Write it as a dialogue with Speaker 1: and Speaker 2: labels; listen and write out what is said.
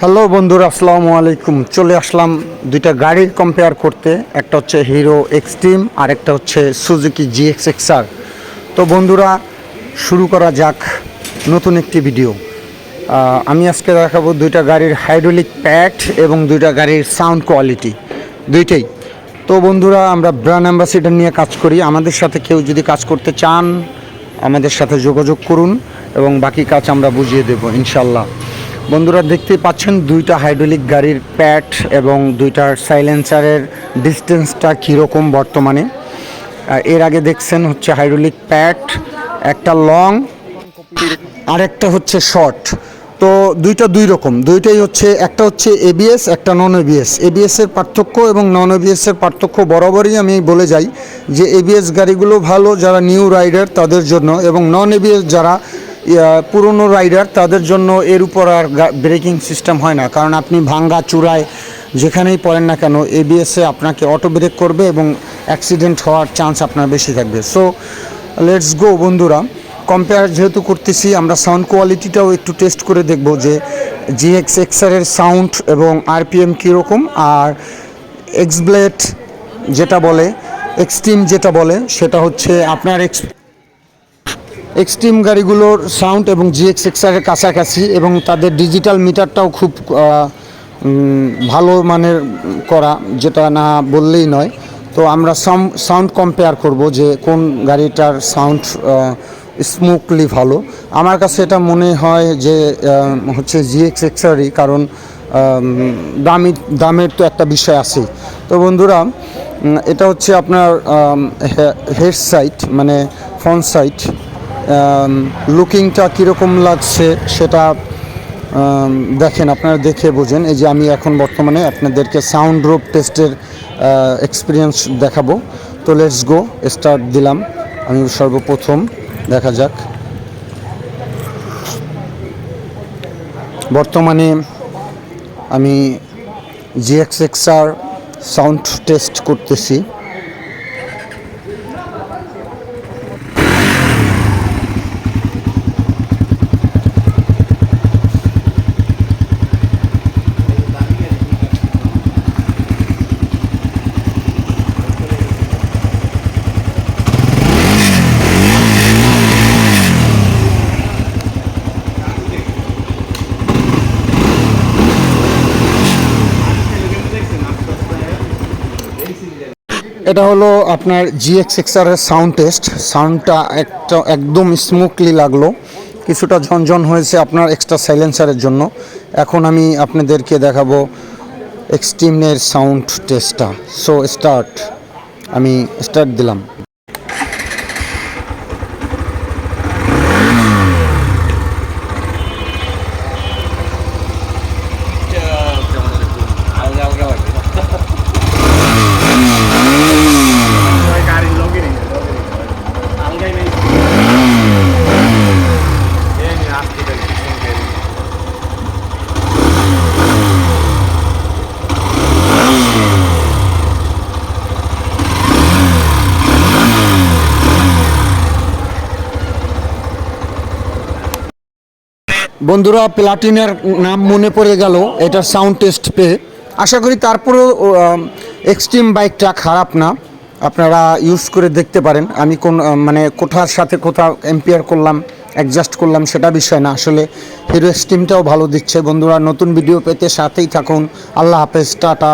Speaker 1: Hello বন্ধুরা, আসসালামু আলাইকুম। চলে আসলাম দুইটা গাড়ির কম্পেয়ার করতে। একটা হচ্ছে হিরো এক্সট্রিম আর একটা হচ্ছে সুজুকি GX-XR। তো বন্ধুরা, শুরু করা যাক নতুন একটি ভিডিও। আমি আজকে দেখাবো দুইটা গাড়ির হাইড্রোলিক প্যাড এবং দুইটা গাড়ির সাউন্ড কোয়ালিটি দুইটাই। তো বন্ধুরা, আমরা ব্র্যান্ড অ্যাম্বাসিডার নিয়ে কাজ করি। আমাদের সাথে কেউ যদি কাজ করতে চান আমাদের সাথে যোগাযোগ করুন এবং বাকি কাজ আমরা বুঝিয়ে দেব ইনশাল্লাহ। বন্ধুরা, দেখতেই পাচ্ছেন দুইটা হাইড্রোলিক গাড়ির প্যাড এবং দুইটার সাইলেন্সারের ডিস্টেন্সটা কীরকম বর্তমানে। এর আগে দেখছেন হচ্ছে হাইড্রোলিক প্যাড, একটা লং আর একটা হচ্ছে শর্ট। তো দুইটা দুই রকম, দুইটাই হচ্ছে, একটা হচ্ছে এবিএস, একটা নন এবিএস। এবিএসের পার্থক্য এবং নন এবিএসের পার্থক্য বরাবরই আমি বলে যাই যে এবিএস গাড়িগুলো ভালো যারা নিউ রাইডার তাদের জন্য, এবং নন এবিএস যারা পুরনো রাইডার তাদের জন্য। এর উপর আর ব্রেকিং সিস্টেম হয় না, কারণ আপনি ভাঙ্গা চূড়ায় যেখানেই পড়েন না কেন এবিএসে আপনাকে অটো ব্রেক করবে এবং অ্যাক্সিডেন্ট হওয়ার চান্স আপনার বেশি থাকবে। সো লেটস গো বন্ধুরা, কম্পেয়ার যেহেতু করতেছি আমরা সাউন্ড কোয়ালিটিটাও একটু টেস্ট করে দেখব যে GX-XR এর সাউন্ড এবং আরপিএম কীরকম, আর এক্সব্লেড যেটা বলে, এক্সট্রিম যেটা বলে সেটা হচ্ছে আপনার এক্সট্রিম গাড়িগুলোর সাউন্ড এবং GX-XR এর কাছাকাছি, এবং তাদের ডিজিটাল মিটারটাও খুব ভালো মানের করা, যেটা না বললেই নয়। তো আমরা সাউন্ড কম্পেয়ার করব যে কোন গাড়িটার সাউন্ড স্মুথলি ভালো। আমার কাছে এটা মনে হয় যে হচ্ছে GX-XR-ই, কারণ দামের তো একটা বিষয় আছে। তো বন্ধুরা, এটা হচ্ছে আপনার হেড সাইড মানে ফ্রন্ট সাইড। লুকিংটা কীরকম লাগছে সেটা দেখেন, আপনারা দেখে বোঝেন। এই যে আমি এখন বর্তমানে আপনাদেরকে সাউন্ড ড্রপ টেস্টের এক্সপিরিয়েন্স দেখাবো। তো লেটস গো, স্টার্ট দিলাম আমি সর্বপ্রথম। দেখা যাক বর্তমানে আমি GX-XR সাউন্ড টেস্ট করতেছি। এটা হলো আপনার GX-XR এর সাউন্ড টেস্ট। সাউন্ডটা একদম স্মুথলি লাগলো, কিছুটা ঝনঝন হয়েছে আপনার এক্সট্রা সাইলেন্সারের জন্য। এখন আমি আপনাদেরকে দেখাবো এক্সট্রিমের সাউন্ড টেস্টটা। সো স্টার্ট, আমি স্টার্ট দিলাম। বন্ধুরা, প্লাটিনার নাম মনে পড়ে গেল এটার সাউন্ড টেস্ট পেয়ে। আশা করি তারপরেও এক্সট্রিম বাইকটা খারাপ না, আপনারা ইউজ করে দেখতে পারেন। আমি কোন মানে কোথার সাথে কোথাও এম্পিয়ার করলাম, অ্যাডজাস্ট করলাম সেটা বিষয় না, আসলে হিরো এক্সট্রিমটাও ভালো দিচ্ছে। বন্ধুরা, নতুন ভিডিও পেতে সাথেই থাকুন। আল্লাহ হাফেজ, টাটা।